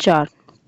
4।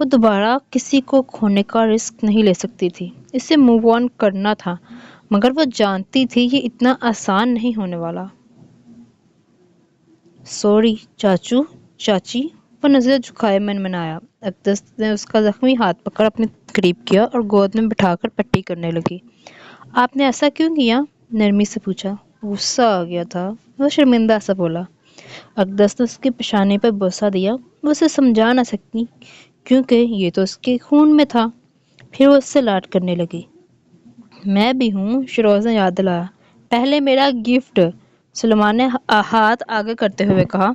وہ دوبارہ کسی کو کھونے کا رسک نہیں لے سکتی تھی، اسے موو آن کرنا تھا، مگر وہ جانتی تھی یہ اتنا آسان نہیں ہونے والا۔ سوری چاچو، چاچی، وہ نظر جھکائے منمنایا۔ اقدس نے اس کا زخمی ہاتھ پکڑ اپنے قریب کیا اور گود میں بٹھا کر پٹی کرنے لگی۔ آپ نے ایسا کیوں کیا؟ نرمی سے پوچھا۔ غصہ آ گیا تھا، وہ شرمندہ سا بولا۔ اقدس نے اس کی پیشانی پر بوسہ دیا، وہ اسے سمجھا نہ سکی کیونکہ یہ تو اس کے خون میں تھا۔ پھر وہ اس سے لاڈ کرنے لگی۔ میں بھی ہوں، شیروز نے یاد دلایا۔ پہلے میرا گفٹ، سلیمان نے ہاتھ آگے کرتے ہوئے کہا۔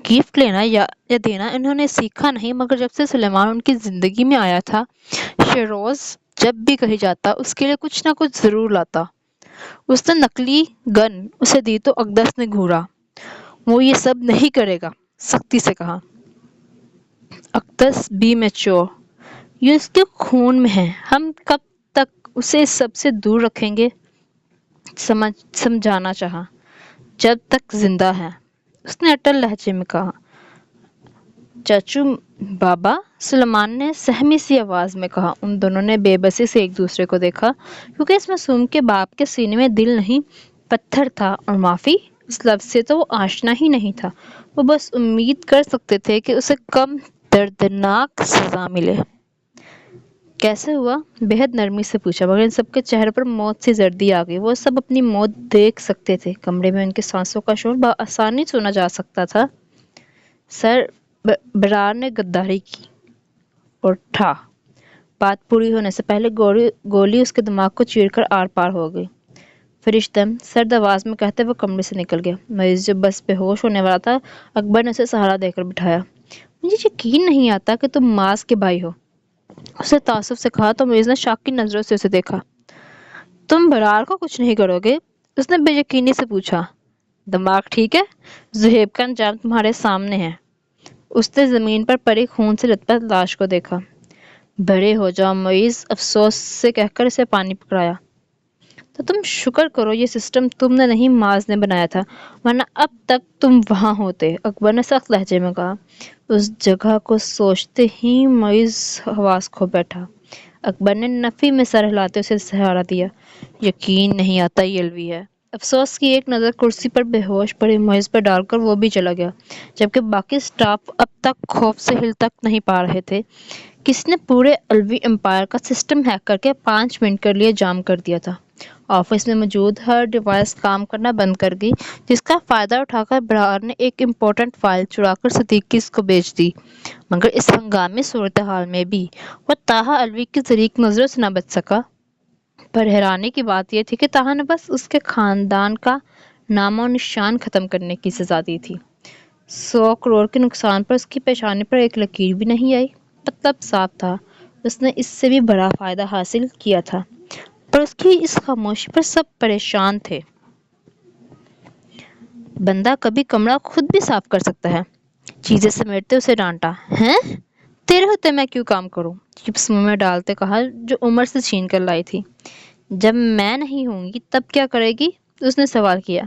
گفٹ لینا یا دینا انہوں نے سیکھا نہیں، مگر جب سے سلیمان ان کی زندگی میں آیا تھا، شیروز جب بھی کہیں جاتا اس کے لیے کچھ نہ کچھ ضرور لاتا۔ اس نے نکلی گن اسے دی تو اقدس نے گھورا۔ وہ یہ سب نہیں کرے گا، سختی سے کہا۔ اقدس بی میچور، یہ اس کے خون میں ہے، ہم کب تک اسے اس سب سے دور رکھیں گے؟ سمجھانا چاہا۔ جب تک زندہ ہے، اس نے اٹل لہجے میں کہا۔ چاچو بابا، سلیمان نے سہمی سی آواز میں کہا۔ ان دونوں نے بے بسی سے ایک دوسرے کو دیکھا، کیونکہ اس معصوم کے باپ کے سینے میں دل نہیں پتھر تھا، اور معافی اس لفظ سے تو وہ آشنا ہی نہیں تھا۔ وہ بس امید کر سکتے تھے کہ اسے کم دردناک سزا ملے۔ کیسے ہوا؟ بے حد نرمی سے پوچھا، مگر ان سب کے چہرے پر موت سی زردی آ گئی۔ وہ سب اپنی موت دیکھ سکتے تھے، کمرے میں ان کے سانسوں کا شور بآسانی سنا جا سکتا تھا۔ سر برار نے غداری کی اور تھا۔ بات پوری ہونے سے پہلے گولی اس کے دماغ کو چیر کر آر پار ہو گئی۔ فرشتم، سرد آواز میں کہتے وہ کمرے سے نکل گیا۔ مریض جو بس بے ہوش ہونے والا تھا، اکبر نے اسے سہارا دے کر بٹھایا۔ مجھے یقین نہیں آتا کہ تم ماس کے بھائی ہو، اس نے تعصب سے کہا تو مریض نے شاک کی نظروں سے اسے دیکھا۔ تم برار کو کچھ نہیں کرو گے؟ اس نے بے یقینی سے پوچھا۔ دماغ ٹھیک ہے؟ زہیب کا انجام تمہارے سامنے ہے۔ اس نے زمین پر پڑی خون سے لت پت لاش کو دیکھا۔ بڑے ہو جاؤ مریض، افسوس سے کہہ کر اسے پانی پکڑایا۔ تو تم شکر کرو یہ سسٹم تم نے نہیں ماز نے بنایا تھا، ورنہ اب تک تم وہاں ہوتے، اکبر نے سخت لہجے میں کہا۔ اس جگہ کو سوچتے ہی مریض حواس کھو بیٹھا۔ اکبر نے نفی میں سر ہلاتے اسے سہارا دیا۔ یقین نہیں آتا یہ الوی ہے۔ افسوس کی ایک نظر کرسی پر بے ہوش پڑے مریض پر ڈال کر وہ بھی چلا گیا، جبکہ باقی سٹاف اب تک خوف سے ہل تک نہیں پا رہے تھے۔ کسی نے پورے الوی امپائر کا سسٹم ہیک کر کے 5 منٹ کے لیے جام کر دیا تھا۔ آفس میں موجود ہر ڈیوائس کام کرنا بند کر گئی، جس کا فائدہ اٹھا کر برار نے ایک امپورٹنٹ فائل چرا کر صدیقی کو بیچ دی، مگر اس ہنگامی صورتحال میں بھی وہ تاہا الوی کی زریق نظروں سے نہ بچ سکا۔ پر حیرانی کی بات یہ تھی کہ تاہا نے بس اس کے خاندان کا نام و نشان ختم کرنے کی سزا دی تھی۔ 100 کروڑ کے نقصان پر اس کی پیشانی پر ایک لکیر بھی نہیں آئی۔ مطلب صاف تھا، اس نے اس سے بھی بڑا فائدہ حاصل کیا تھا، پر اس کی اس خاموشی پر سب پریشان تھے۔ بندہ کبھی کمرہ خود بھی صاف کر سکتا ہے، چیزیں سمیٹتے اسے ڈانٹا۔ ہیں؟ تیرے ہوتے میں کیوں کام کروں؟ چپس منہ میں ڈالتے کہا جو عمر سے چھین کر لائی تھی۔ جب میں نہیں ہوں گی تب کیا کرے گی؟ اس نے سوال کیا۔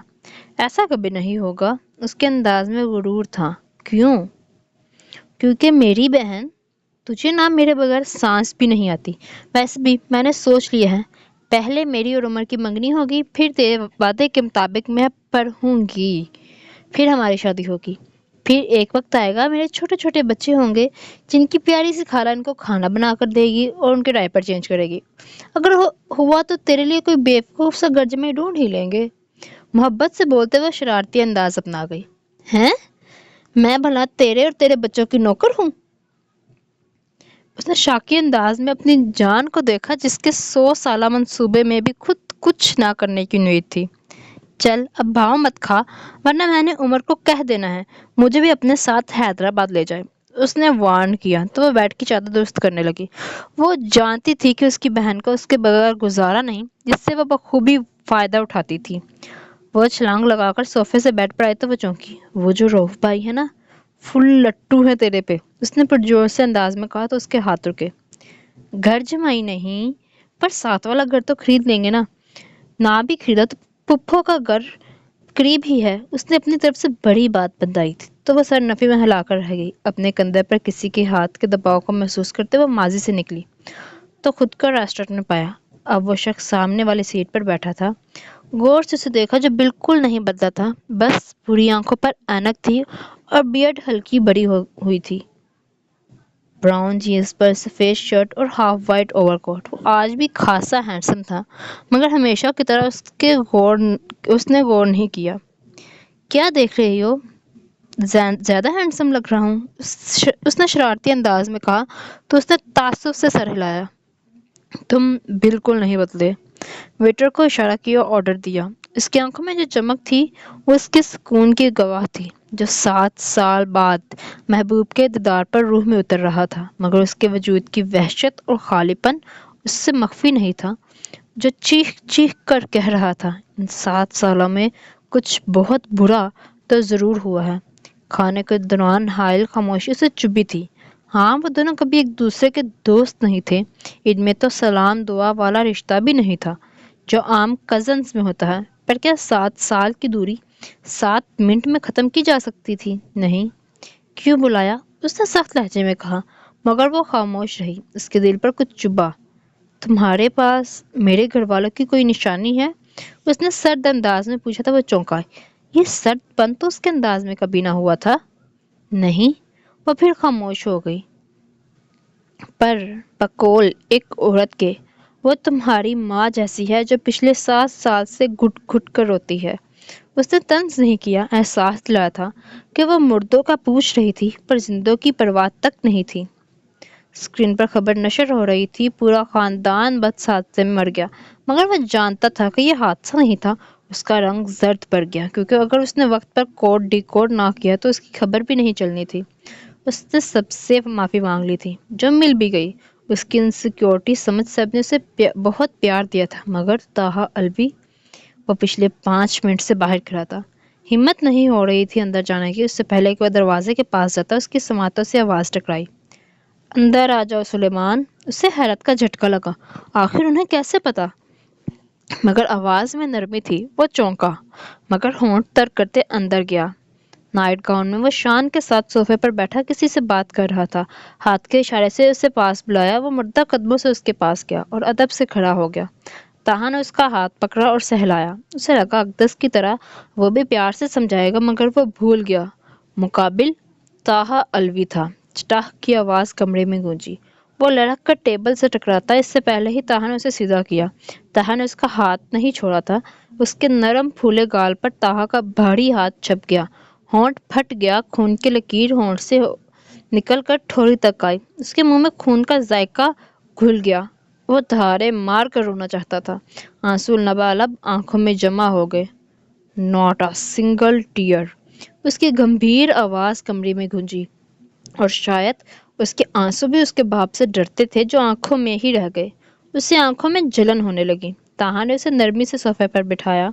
ایسا کبھی نہیں ہوگا، اس کے انداز میں غرور تھا۔ کیوں؟ کیونکہ میری بہن، تجھے نہ میرے بغیر سانس بھی نہیں آتی۔ ویسے بھی میں نے سوچ لیا ہے، پہلے میری اور عمر کی منگنی ہوگی، پھر تیرے وعدے کے مطابق میں پڑھوں گی، پھر ہماری شادی ہوگی، پھر ایک وقت آئے گا میرے چھوٹے چھوٹے بچے ہوں گے جن کی پیاری سی خالہ ان کو کھانا بنا کر دے گی اور ان کے ڈائپر چینج کرے گی۔ اگر ہوا تو تیرے لیے کوئی بیوقوف سا گرج میں ڈھونڈ ہی لیں گے۔ محبت سے بولتے ہوئے شرارتی انداز اپنا گئی۔ ہیں؟ میں بھلا تیرے اور تیرے بچوں کی نوکر ہوں؟ اس نے شاکی انداز میں اپنی جان کو دیکھا جس کے 100 سالہ منصوبے میں بھی خود کچھ نہ کرنے کی امید تھی۔ چل اب بھاؤ مت کھا، ورنہ میں نے عمر کو کہہ دینا ہے مجھے بھی اپنے ساتھ حیدرآباد لے جائے۔ اس نے وارن کیا تو وہ بیٹھ کی چادر درست کرنے لگی۔ وہ جانتی تھی کہ اس کی بہن کو اس کے بغیر گزارا نہیں، جس سے وہ بخوبی فائدہ اٹھاتی تھی۔ وہ چھلانگ لگا کر صوفے سے بیٹھ پر آئی تو وہ چونکی۔ وہ جو رؤف بھائی ہے نا، فل لٹو ہے تیرے پہ، اس نے پرجوش سے انداز میں کہا تو اس کے ہاتھ رکے۔ گھر جمائی نہیں، پر ساتھ والا گھر تو خرید لیں گے نا، نہ بھی خریدا تو پپھو کا گھر قریب ہی ہے۔ اس نے اپنی طرف سے بڑی بات بتائی تھی تو وہ سر نفی میں ہلا کر رہ گئی۔ اپنے کندھے پر کسی کے ہاتھ کے دباؤ کو محسوس کرتے وہ ماضی سے نکلی تو خود کو ریسٹورنٹ میں پایا۔ اب وہ شخص سامنے والی سیٹ پر بیٹھا تھا۔ غور سے اسے دیکھا جو بالکل نہیں بدلا تھا، بس پوری آنکھوں پر اینک تھی اور بیئرڈ ہلکی بڑی ہوئی تھی۔ براؤن جینس پر سفید شرٹ اور ہاف وائٹ اوور کوٹ۔ وہ آج بھی خاصا ہینڈسم تھا، مگر ہمیشہ کی طرح اس نے غور نہیں کیا۔ کیا دیکھ رہی ہو؟ زیادہ ہینڈسم لگ رہا ہوں، اس نے شرارتی انداز میں کہا تو اس نے تعصب سے سر ہلایا۔ تم بالکل نہیں بدلے۔ ویٹر کو اشارہ کیا اور آرڈر دیا۔ اس کی آنکھوں میں جو چمک تھی وہ اس کے سکون کی گواہ تھی، جو 7 سال بعد محبوب کے دیدار پر روح میں اتر رہا تھا، مگر اس کے وجود کی وحشت اور خالی پن اس سے مخفی نہیں تھا، جو چیخ چیخ کر کہہ رہا تھا، ان 7 سالوں میں کچھ بہت برا تو ضرور ہوا ہے۔ کھانے کے دوران حائل خاموشی سے چبھی تھی۔ ہاں، وہ دونوں کبھی ایک دوسرے کے دوست نہیں تھے، ان میں تو سلام دعا والا رشتہ بھی نہیں تھا جو عام کزنز میں ہوتا ہے، پر کیا 7 سال کی دوری 7 منٹ میں ختم کی جا سکتی تھی؟ نہیں۔ کیوں بلایا؟ اس نے سخت لہجے میں کہا، مگر وہ خاموش رہی۔ اس کے دل پر کچھ چبھا۔ تمہارے پاس میرے گھر والوں کی کوئی نشانی ہے؟ اس نے سرد انداز میں پوچھا تھا۔ وہ چونکا۔ یہ سرد پن تو اس کے انداز میں کبھی نہ ہوا تھا۔ نہیں۔ وہ پھر خاموش ہو گئی۔ پر بقول ایک عورت کے، وہ تمہاری ماں جیسی ہے جو پچھلے 7 سال سے گھٹ گھٹ کر روتی ہے۔ اس نے طنز نہیں کیا، احساس دلایا تھا کہ وہ مردوں کا پوچھ رہی تھی پر زندوں کی پرواہ تک نہیں تھی۔ اسکرین پر خبر نشر ہو رہی تھی، پورا خاندان بس حادثے میں مر گیا، مگر وہ جانتا تھا کہ یہ حادثہ نہیں تھا۔ اس کا رنگ زرد پڑ گیا، کیونکہ اگر اس نے وقت پر کوڈ ڈی کوڈ نہ کیا تو اس کی خبر بھی نہیں چلنی تھی۔ اس نے سب سے معافی مانگ لی تھی، جو مل بھی گئی۔ اس کی انسیکیورٹی سمجھ سب نے اسے بہت پیار دیا تھا، مگر تاہا الوی وہ پچھلے 5 منٹ سے باہر کھڑا تھا۔ ہمت نہیں ہو رہی تھی اندر جانے کی۔ اس سے پہلے کہ وہ دروازے کے پاس جاتا، اس کی سماعتوں سے آواز ٹکرائی، اندر آ جاؤ سلیمان۔ اسے حیرت کا جھٹکا لگا، آخر انہیں کیسے پتا؟ مگر آواز میں نرمی تھی۔ وہ چونکا، مگر ہونٹ تر کرتے اندر گیا۔ نائٹ گاؤن میں وہ شان کے ساتھ صوفے پر بیٹھا کسی سے بات کر رہا تھا۔ ہاتھ کے اشارے سے اسے پاس بلایا۔ وہ مردہ قدموں سے اس کے پاس گیا اور ادب سے کھڑا ہو گیا۔ تاہا نے اس کا ہاتھ پکڑا اور سہلایا۔ اسے لگا اقدس کی طرح وہ بھی پیار سے سمجھائے گا، مگر وہ بھول گیا۔ مقابل تاہا الوی تھا۔ چٹاخ کی آواز کمرے میں گونجی۔ وہ لڑک کر ٹیبل سے ٹکراتا، اس سے پہلے ہی تاہا نے اسے سیدھا کیا۔ تاہا نے اس کا ہاتھ نہیں چھوڑا تھا۔ اس کے نرم پھولے گال پر تاہا کا بھاری ہاتھ چھپ گیا۔ ہونٹ پھٹ گیا، خون کی لکیر ہونٹ سے نکل کر ٹھوڑی تک آئی۔ اس کے منہ میں خون کا ذائقہ گھل گیا۔ وہ دھارے مار کر رونا چاہتا تھا۔ آنسو لبالب آنکھوں میں جمع ہو گئے۔ Not a single tear. اس کی گمبھیر آواز کمرے میں گونجی، اور شاید اس کے آنسو بھی اس کے باپ سے ڈرتے تھے جو آنکھوں میں ہی رہ گئے۔ اس سے آنکھوں میں جلن ہونے لگی۔ تاہا نے اسے نرمی سے صوفے پر بٹھایا۔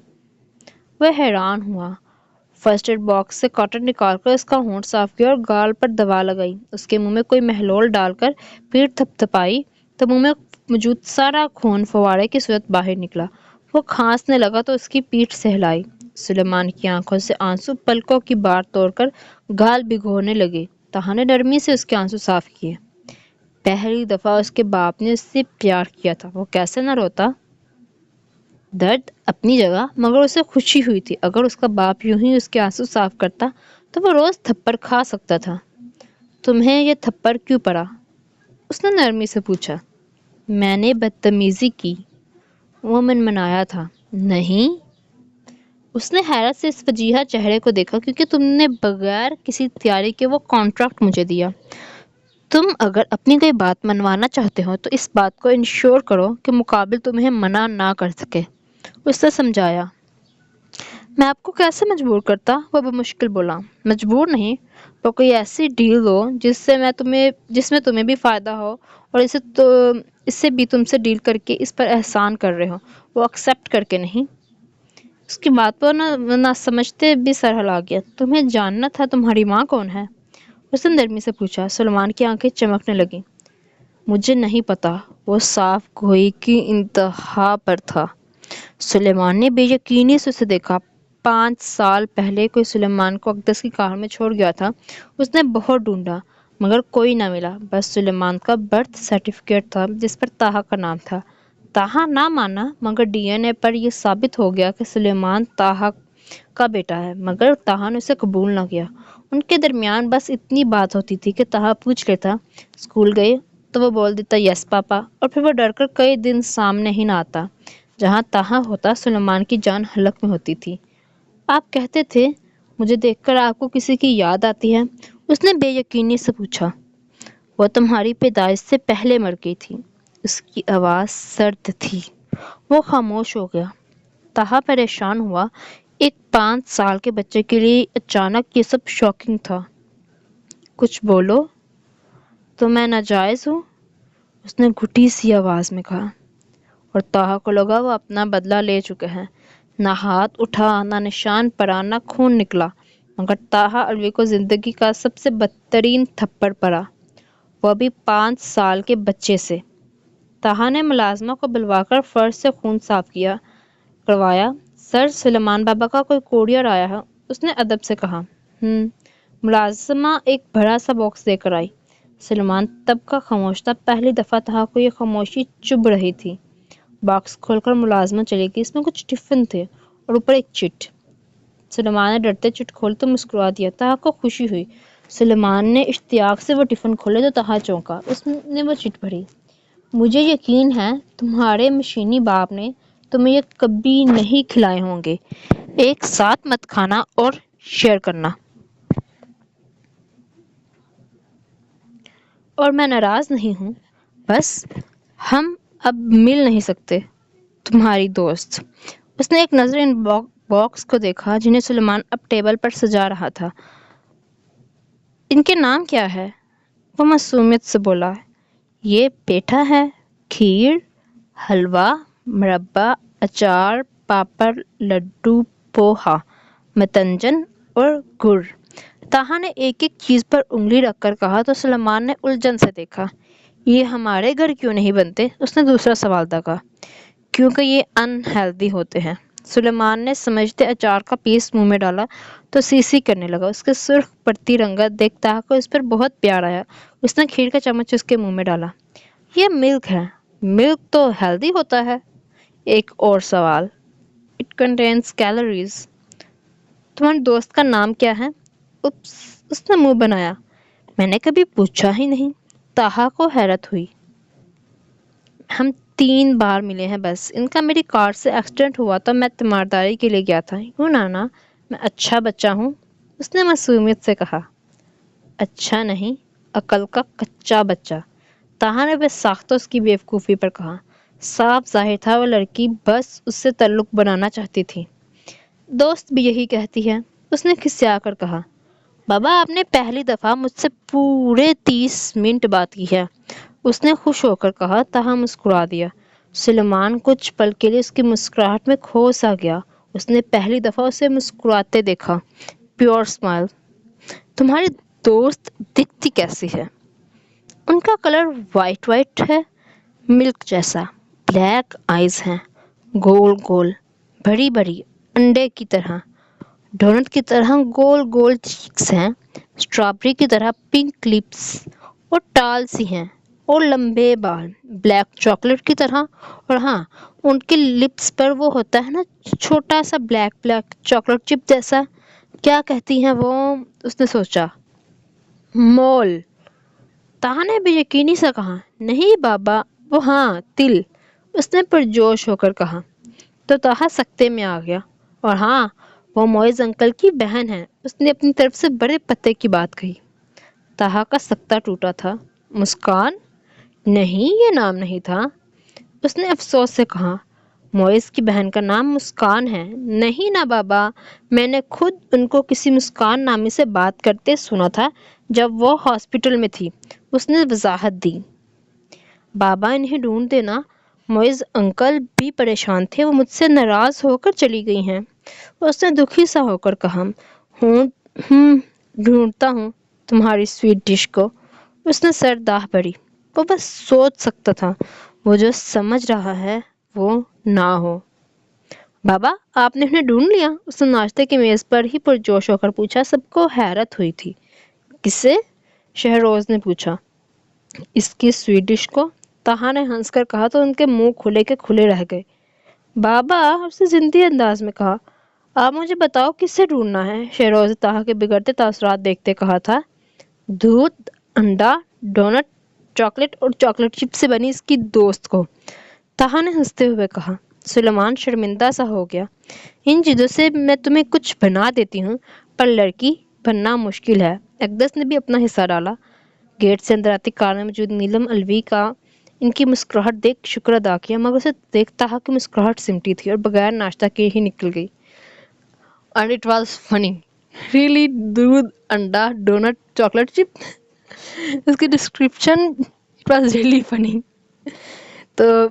وہ حیران ہوا۔ فرسٹ ایڈ باکس سے کاٹن نکال کر اس کا ہونٹ صاف کیا اور گال پر دوا لگائی۔ اس کے منہ میں کوئی محلول ڈال کر پیٹھ تھپ تھپائی تو منہ میں موجود سارا خون فوارے کی صورت باہر نکلا۔ وہ کھانسنے لگا تو اس کی پیٹھ سہلائی۔ سلیمان کی آنکھوں سے آنسو پلکوں کی بار توڑ کر گال بھگونے لگے۔ تاہا نے نرمی سے اس کے آنسو صاف کیے۔ پہلی دفعہ اس کے باپ نے اس سے پیار کیا تھا، وہ کیسے نہ روتا؟ درد اپنی جگہ، مگر اسے خوشی ہوئی تھی۔ اگر اس کا باپ یوں ہی اس کے آنسو صاف کرتا تو وہ روز تھپڑ کھا سکتا تھا۔ تمہیں یہ تھپڑ کیوں پڑا؟ اس نے نرمی سے پوچھا۔ میں نے بدتمیزی کی، وہ منمنایا تھا۔ نہیں؟ اس نے حیرت سے اس وجیہہ چہرے کو دیکھا، کیونکہ تم نے بغیر کسی تیاری کے وہ کانٹریکٹ مجھے دیا۔ تم اگر اپنی کوئی بات منوانا چاہتے ہو تو اس بات کو انشور کرو کہ مقابل تمہیں منع نہ کر سکے، اس نے سمجھایا۔ میں آپ کو کیسے مجبور کرتا؟ وہ بمشکل بولا۔ مجبور نہیں، تو کوئی ایسی ڈیل دو جس میں تمہیں بھی فائدہ ہو اور اس سے بھی تم سے ڈیل کر کے اس پر احسان کر رہے ہو، وہ ایکسپٹ کر کے نہیں۔ اس کی بات پر نہ سمجھتے بھی سر ہلا گیا۔ تمہیں جاننا تھا تمہاری ماں کون ہے؟ اس نے نرمی سے پوچھا۔ سلمان کی آنکھیں چمکنے لگیں۔ مجھے نہیں پتا۔ وہ صاف گوئی کی انتہا پر تھا۔ سلیمان نے بے یقینی سے اسے دیکھا۔ 5 سال پہلے کوئی سلیمان کو اقدس کی کار میں چھوڑ گیا تھا۔ اس نے بہت ڈھونڈا مگر کوئی نہ ملا، بس سلیمان کا برتھ سرٹیفکیٹ تھا جس پر طاہا کا نام تھا۔ طاہا نہ مانا مگر ڈی این اے پر یہ ثابت ہو گیا کہ سلیمان طاہا کا بیٹا ہے، مگر طاہا نے اسے قبول نہ کیا۔ ان کے درمیان بس اتنی بات ہوتی تھی کہ طاہا پوچھ لیتا اسکول گئے تو وہ بول دیتا یس پاپا، اور پھر وہ ڈر کر کئی دن سامنے ہی نہ آتا۔ جہاں طاہا ہوتا سلیمان کی جان حلق میں ہوتی تھی۔ آپ کہتے تھے مجھے دیکھ کر آپ کو کسی کی یاد آتی ہے؟ اس نے بے یقینی سے پوچھا۔ وہ تمہاری پیدائش سے پہلے مر گئی تھی۔ اس کی آواز سرد تھی۔ وہ خاموش ہو گیا۔ طاہا پریشان ہوا۔ ایک 5 سال کے بچے کے لیے اچانک یہ سب شاکنگ تھا۔ کچھ بولو، تو میں ناجائز ہوں؟ اس نے گھٹی سی آواز میں کہا، اور طاہا کو لگا وہ اپنا بدلہ لے چکے ہیں۔ نہ ہاتھ اٹھا، نہ نشان پڑا، نہ خون نکلا، مگر طاہا الوی کو زندگی کا سب سے بدترین تھپڑ پڑا، وہ بھی 5 سال کے بچے سے۔ طاہا نے ملازمہ کو بلوا کر فرش سے خون صاف کروایا۔ سر، سلیمان بابا کا کوئی کوریئر آیا ہے، اس نے ادب سے کہا۔ ملازمہ ایک بڑا سا باکس دے کر آئی۔ سلیمان تب کا خاموش تھا۔ پہلی دفعہ طاہا کو یہ خاموشی چبھ رہی تھی۔ باکس کھول کر ملازمہ چلی گئی۔ اس میں کچھ ٹفن تھے اور اوپر ایک چٹ۔ سلیمان نے ڈرتے چٹ کھول تو مسکرا دیا۔ طاہا کو خوشی ہوئی۔ سلیمان نے اشتیاق سے وہ ٹفن کھولے تو طاہا چونکا۔ اس نے وہ چٹ پڑھی۔ مجھے یقین ہے تمہارے مشینی باپ نے تمہیں یہ کبھی نہیں کھلائے ہوں گے۔ ایک ساتھ مت کھانا اور شیئر کرنا۔ اور میں ناراض نہیں ہوں، بس ہم اب مل نہیں سکتے۔ تمہاری دوست۔ اس نے ایک نظر ان باکس کو دیکھا جنہیں سلیمان اب ٹیبل پر سجا رہا تھا۔ ان کے نام کیا ہے؟ وہ معصومیت سے بولا۔ یہ پیٹھا ہے، کھیر، حلوہ، مربع، اچار، پاپڑ، لڈو، پوہا، متنجن اور گڑ۔ طاہا نے ایک ایک چیز پر انگلی رکھ کر کہا تو سلیمان نے الجھن سے دیکھا۔ یہ ہمارے گھر کیوں نہیں بنتے؟ اس نے دوسرا سوال داغا۔ کیونکہ یہ ان ہیلدی ہوتے ہیں۔ سلیمان نے سمجھتے اچار کا پیس منہ میں ڈالا تو سی سی کرنے لگا۔ اس کے سرخ پڑتی رنگت دیکھ طاہا کو اس پر بہت پیار آیا۔ اس نے کھیر کا چمچ اس کے منہ میں ڈالا۔ یہ ملک ہے۔ ملک تو ہیلدی ہوتا ہے۔ ایک اور سوال۔ It contains calories. تمہارے دوست کا نام کیا ہے؟ اپس، اس نے منہ بنایا۔ میں نے کبھی پوچھا ہی نہیں۔ طاہا کو حیرت ہوئی۔ ہم 3 بار ملے ہیں بس۔ ان کا میری کار سے ایکسیڈنٹ ہوا تو میں تیمارداری کے لیے گیا تھا۔ یوں نانا، میں اچھا بچہ ہوں؟ اس نے معصومیت سے کہا۔ اچھا نہیں، عقل کا کچا بچہ۔ طاہا نے بے ساختہ اس کی بیوقوفی پر کہا۔ صاف ظاہر تھا وہ لڑکی بس اس سے تعلق بنانا چاہتی تھی۔ دوست بھی یہی کہتی ہے، اس نے کھسیا کر کہا۔ بابا، آپ نے پہلی دفعہ مجھ سے پورے 30 منٹ بات کی ہے، اس نے خوش ہو کر کہا۔ طاہا مسکرا دیا۔ سلیمان کچھ پل کے لیے اس کی مسکراہٹ میں کھو سا گیا۔ اس نے پہلی دفعہ اسے مسکراتے دیکھا۔ Pure smile. تمہاری دوست دکھتی کیسی ہے؟ ان کا کلر وائٹ ہے، ملک جیسا۔ بلیک آئیز ہیں، گول گول، بڑی بڑی، انڈے کی طرح، ڈونٹ کی طرح گول گول چیکس ہیں، اسٹرابری کی طرح پنک لپس، اور ٹال سی ہیں، اور لمبے بال، بلیک چاکلیٹ کی طرح۔ اور ہاں، ان کے لپس پر وہ ہوتا ہے نا چھوٹا سا بلیک چاکلیٹ چپ جیسا، کیا کہتی ہیں وہ؟ اس نے سوچا۔ مول۔ طاہا نے بے یقینی سے کہا۔ نہیں بابا، وہ ہاں، تل، اس نے پرجوش ہو کر کہا۔ تو طاہا سکتے میں آ گیا۔ اور ہاں، وہ معز انکل کی بہن ہے۔ اس نے اپنی طرف سے بڑے پتے کی بات کہی۔ طاہا کا سکتہ ٹوٹا تھا۔ مسکان؟ نہیں، یہ نام نہیں تھا، اس نے افسوس سے کہا۔ معز کی بہن کا نام مسکان ہے۔ نہیں نا بابا، میں نے خود ان کو کسی مسکان نامی سے بات کرتے سنا تھا جب وہ ہاسپٹل میں تھی، اس نے وضاحت دی۔ بابا، انہیں ڈھونڈ دینا، معز انکل بھی پریشان تھے، وہ مجھ سے ناراض ہو کر چلی گئی ہیں، اس نے دکھی سا ہو کر کہا۔ ڈھونڈتا ہوں تمہاری سویٹ ڈش کو، اس نے سر داہ بڑھی۔ وہ بس سوچ سکتا تھا، وہ جو سمجھ رہا ہے وہ نہ ہو۔ بابا آپ نے انہیں ڈھونڈ لیا؟ اس نے ناشتے کی میز پر ہی پرجوش ہو کر پوچھا۔ سب کو حیرت ہوئی تھی۔ کس سے؟ شہروز نے پوچھا۔ اس کی سویڈش کو، تہا نے ہنس کر کہا تو ان کے منہ کھلے کے کھلے رہ گئے۔ بابا اس نے زندی انداز میں کہا، آپ مجھے بتاؤ کس سے ڈھونڈنا ہے؟ شہروز نے تہا کے بگڑتے تاثرات دیکھتے کہا تھا۔ دودھ، انڈا، ڈونٹ، چاکلیٹ اور چاکلیٹ چپ سے بنی اس کی دوست کو، تہا نے ہنستے ہوئے کہا۔ سلیمان شرمندہ سا ہو گیا۔ ان چیزوں سے میں تمہیں کچھ بنا دیتی ہوں، پر لڑکی بننا مشکل ہے۔ اقدس نے بھی اپنا حصہ ڈالا۔ گیٹ سے اندر آتی کار میں موجود نیلم الوی کا ان کی مسکراہٹ دیکھ شکر ادا کیا، مگر اسے دیکھ تہا کی مسکراہٹ سمٹی تھی اور بغیر ناشتہ کیے ہی نکل گئی۔ And it was funny. Really, دودھ، انڈا، ڈونٹ، چاکلیٹ چپ، اس کی description it was really funny. تو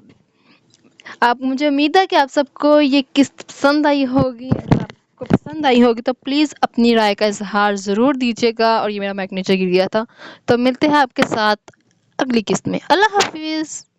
آپ، مجھے امید ہے کہ آپ سب کو یہ قسط پسند آئی ہوگی۔ اگر آپ کو پسند آئی ہوگی تو پلیز اپنی رائے کا اظہار ضرور دیجیے گا۔ اور یہ میرا میک نیچر گر گیا تھا۔ تو ملتے ہیں آپ کے ساتھ اگلی قسط میں۔ اللہ حافظ۔